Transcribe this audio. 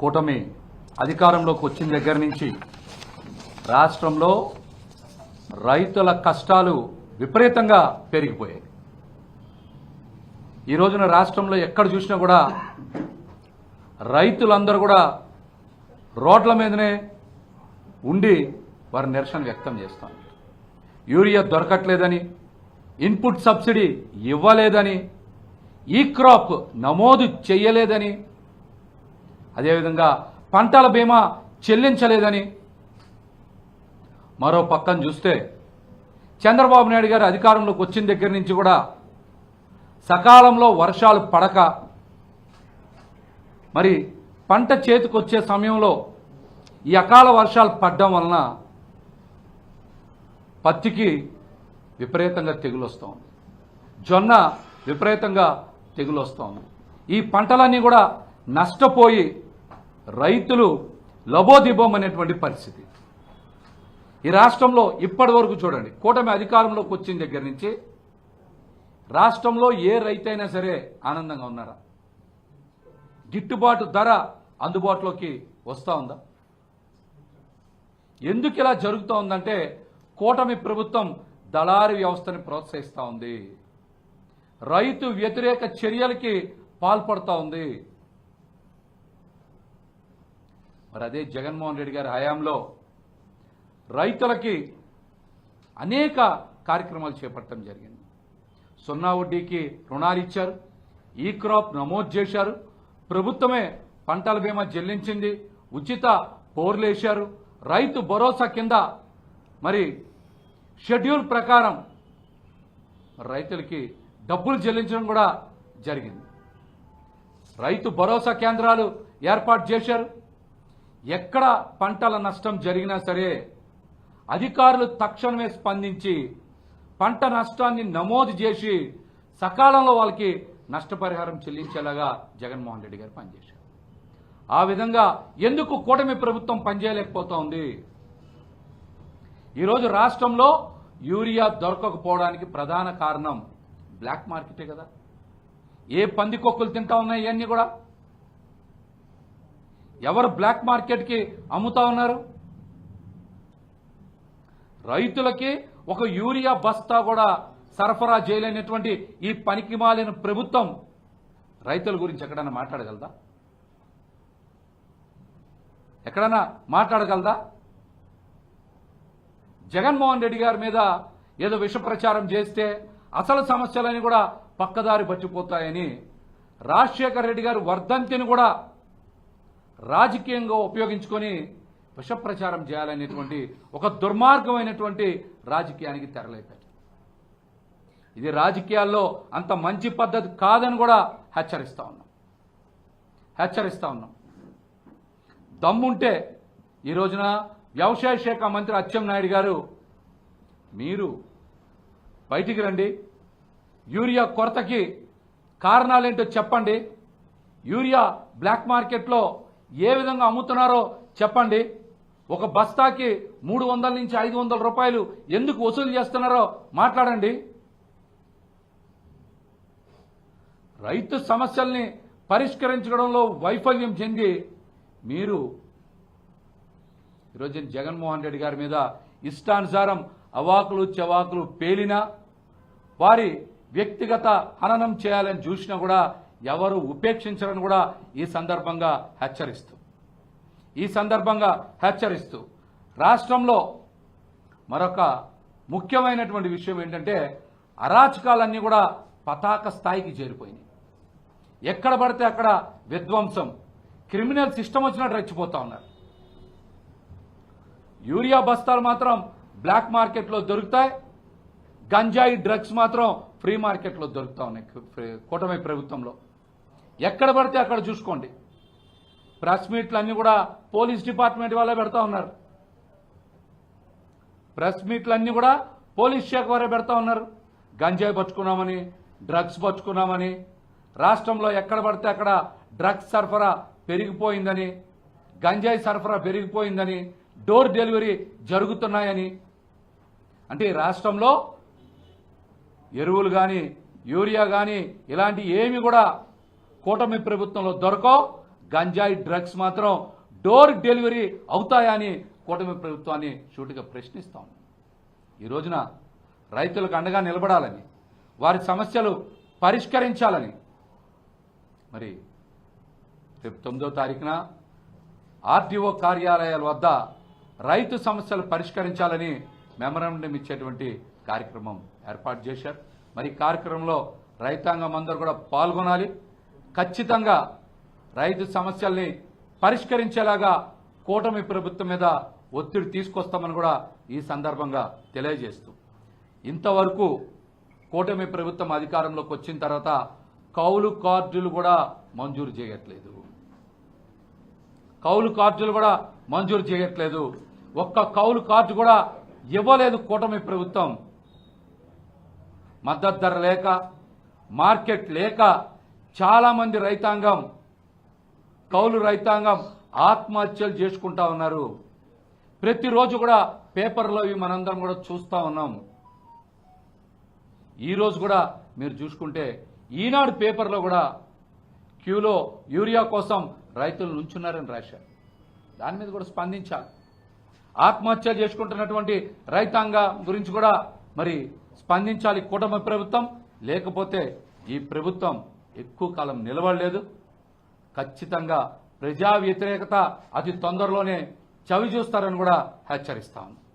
కూటమి అధికారంలోకి వచ్చిన దగ్గర నుంచి రాష్ట్రంలో రైతుల కష్టాలు విపరీతంగా పెరిగిపోయాయి. ఈ రోజున రాష్ట్రంలో ఎక్కడ చూసినా కూడా రైతులందరూ కూడా రోడ్ల మీదనే ఉండి వారి నిరసన వ్యక్తం చేస్తారు. యూరియా దొరకట్లేదని, ఇన్పుట్ సబ్సిడీ ఇవ్వలేదని, ఈ క్రాప్ నమోదు చేయలేదని, అదేవిధంగా పంటల బీమా చెల్లించలేదని. మరో పక్కన చూస్తే చంద్రబాబు నాయుడు గారు అధికారంలోకి వచ్చిన దగ్గర నుంచి కూడా సకాలంలో వర్షాలు పడక మరి పంట చేతికొచ్చే సమయంలో ఈ అకాల వర్షాలు పడడం వలన పత్తికి విపరీతంగా తెగులు వస్తూ ఉంది, జొన్న విపరీతంగా తెగులు వస్తూ ఉంది. ఈ పంటలన్నీ కూడా నష్టపోయి రైతులు లబోదిబోం అనేటువంటి పరిస్థితి. ఈ రాష్ట్రంలో ఇప్పటి వరకు చూడండి, కూటమి అధికారంలోకి వచ్చిన దగ్గర నుంచి రాష్ట్రంలో ఏ రైతైనా సరే ఆనందంగా ఉన్నారా? గిట్టుబాటు ధర అందుబాటులోకి వస్తూ ఉందా? ఎందుకు ఇలా జరుగుతూ ఉందంటే కూటమి ప్రభుత్వం దళారీ వ్యవస్థని ప్రోత్సహిస్తూ ఉంది, రైతు వ్యతిరేక చర్యలకి పాల్పడుతూ ఉంది. మరి అదే జగన్మోహన్ రెడ్డి గారి హయాంలో రైతులకి అనేక కార్యక్రమాలు చేపట్టడం జరిగింది. సున్నా వడ్డీకి రుణాలు ఇచ్చారు, ఈ క్రాప్ నమోదు చేశారు, ప్రభుత్వమే పంటల బీమా చెల్లించింది, ఉచిత పోర్లేశారు, రైతు భరోసా కింద మరి షెడ్యూల్ ప్రకారం రైతులకి డబ్బులు చెల్లించడం కూడా జరిగింది. రైతు భరోసా కేంద్రాలు ఏర్పాటు చేశారు. ఎక్కడ పంటల నష్టం జరిగినా సరే అధికారులు తక్షణమే స్పందించి పంట నష్టాన్ని నమోదు చేసి సకాలంలో వాళ్ళకి నష్టపరిహారం చెల్లించేలాగా జగన్మోహన్ రెడ్డి గారు పనిచేశారు. ఆ విధంగా ఎందుకు కూటమి ప్రభుత్వం పనిచేయలేకపోతా ఉంది? ఈరోజు రాష్ట్రంలో యూరియా దొరకకపోవడానికి ప్రధాన కారణం బ్లాక్ మార్కెటే కదా. ఏ పందికొక్కులు తింటా ఉన్నాయి ఇవన్నీ కూడా? ఎవరు బ్లాక్ మార్కెట్కి అమ్ముతా ఉన్నారు? రైతులకి ఒక యూరియా బస్తా కూడా సరఫరా చేయలేనటువంటి ఈ పనికి మాలిన ప్రభుత్వం రైతుల గురించి ఎక్కడైనా మాట్లాడగలదా? ఎక్కడైనా మాట్లాడగలదా? జగన్మోహన్ రెడ్డి గారి మీద ఏదో విష ప్రచారం చేస్తే అసలు సమస్యలని కూడా పక్కదారి పట్టిపోతాయని రాజశేఖర రెడ్డి గారు వర్ధంతిని కూడా రాజకీయంగా ఉపయోగించుకొని విష ప్రచారం చేయాలనేటువంటి ఒక దుర్మార్గమైనటువంటి రాజకీయానికి తెరలేపారు. ఇది రాజకీయాల్లో అంత మంచి పద్ధతి కాదని కూడా హెచ్చరిస్తా ఉన్నాం. దమ్ముంటే ఈ రోజున వ్యవసాయ శాఖ మంత్రి అచ్చెన్నాయుడు గారు మీరు బయటికి రండి, యూరియా కొరతకి కారణాలేంటో చెప్పండి, యూరియా బ్లాక్ మార్కెట్లో ఏ విధంగా అమ్ముతున్నారో చెప్పండి, ఒక బస్తాకి 300 నుంచి 500 రూపాయలు ఎందుకు వసూలు చేస్తున్నారో మాట్లాడండి. రైతు సమస్యల్ని పరిష్కరించడంలో వైఫల్యం చెంది మీరు ఈరోజు జగన్మోహన్ రెడ్డి గారి మీద ఇష్టానుసారం అవాకులు చెవాకులు పేలినా, వారి వ్యక్తిగత హననం చేయాలని చూసినా కూడా ఎవరు ఉపేక్షించరని కూడా ఈ సందర్భంగా హెచ్చరిస్తూ రాష్ట్రంలో మరొక ముఖ్యమైనటువంటి విషయం ఏంటంటే అరాచకాలన్నీ కూడా పతాక స్థాయికి చేరిపోయినాయి. ఎక్కడ పడితే అక్కడ విధ్వంసం, క్రిమినల్ సిస్టమ్ వచ్చినట్టు రెచ్చిపోతా ఉన్నారు. యూరియా బస్తాలు మాత్రం బ్లాక్ మార్కెట్లో దొరుకుతాయి, గంజాయి డ్రగ్స్ మాత్రం ఫ్రీ మార్కెట్లో దొరుకుతా ఉన్నాయి కూటమి ప్రభుత్వంలో. ఎక్కడ పడితే అక్కడ చూసుకోండి. ప్రెస్ మీట్లు అన్నీ కూడా పోలీస్ డిపార్ట్మెంట్ వాళ్ళే పెడతా ఉన్నారు. పోలీస్ శాఖ వారే పెడతా ఉన్నారు. గంజాయి పట్టుకున్నామని, డ్రగ్స్ పట్టుకున్నామని, రాష్ట్రంలో ఎక్కడ పడితే అక్కడ డ్రగ్స్ సరఫరా పెరిగిపోయిందని, గంజాయి సరఫరా పెరిగిపోయిందని, డోర్ డెలివరీ జరుగుతున్నాయని. అంటే రాష్ట్రంలో ఎరువులు కానీ యూరియా కానీ ఇలాంటి ఏమి కూడా కూటమి ప్రభుత్వంలో దొరకవు. గంజాయి డ్రగ్స్ మాత్రం డోర్ డెలివరీ అవుతాయని కూటమి ప్రభుత్వాన్ని సూటిగా ప్రశ్నిస్తాం. ఈ రోజున రైతులకు అండగా నిలబడాలని, వారి సమస్యలు పరిష్కరించాలని మరి రేపు 9వ తారీఖున ఆర్డీఓ కార్యాలయాల వద్ద రైతు సమస్యలు పరిష్కరించాలని మెమరాండం ఇచ్చేటువంటి కార్యక్రమం ఏర్పాటు చేశారు. మరి ఈ కార్యక్రమంలో రైతాంగం అందరూ కూడా పాల్గొనాలి. ఖచ్చితంగా రైతు సమస్యల్ని పరిష్కరించేలాగా కూటమి ప్రభుత్వం మీద ఒత్తిడి తీసుకొస్తామని కూడా ఈ సందర్భంగా తెలియజేస్తూ, ఇంతవరకు కూటమి ప్రభుత్వం అధికారంలోకి వచ్చిన తర్వాత కౌలు కార్డులు కూడా మంజూరు చేయట్లేదు. ఒక్క కౌలు కార్డు కూడా ఇవ్వలేదు కూటమి ప్రభుత్వం. మద్దతు ధర లేక, మార్కెట్ లేక చాలామంది రైతాంగం, కౌలు రైతాంగం ఆత్మహత్యలు చేసుకుంటా ఉన్నారు. ప్రతిరోజు కూడా పేపర్లో ఇవి మనందరం కూడా చూస్తూ ఉన్నాం. ఈరోజు కూడా మీరు చూసుకుంటే ఈనాడు పేపర్లో కూడా క్యూలో యూరియా కోసం రైతులు నుంచున్నారని రాశారు. దాని మీద కూడా స్పందించాలి. ఆత్మహత్య చేసుకుంటున్నటువంటి రైతాంగం గురించి కూడా మరి స్పందించాలి కూటమి ప్రభుత్వం. లేకపోతే ఈ ప్రభుత్వం ఎక్కువ కాలం నిలబడలేదు. ఖచ్చితంగా ప్రజా వ్యతిరేకత అతి తొందరలోనే చవి చూస్తారని కూడా హెచ్చరిస్తాం.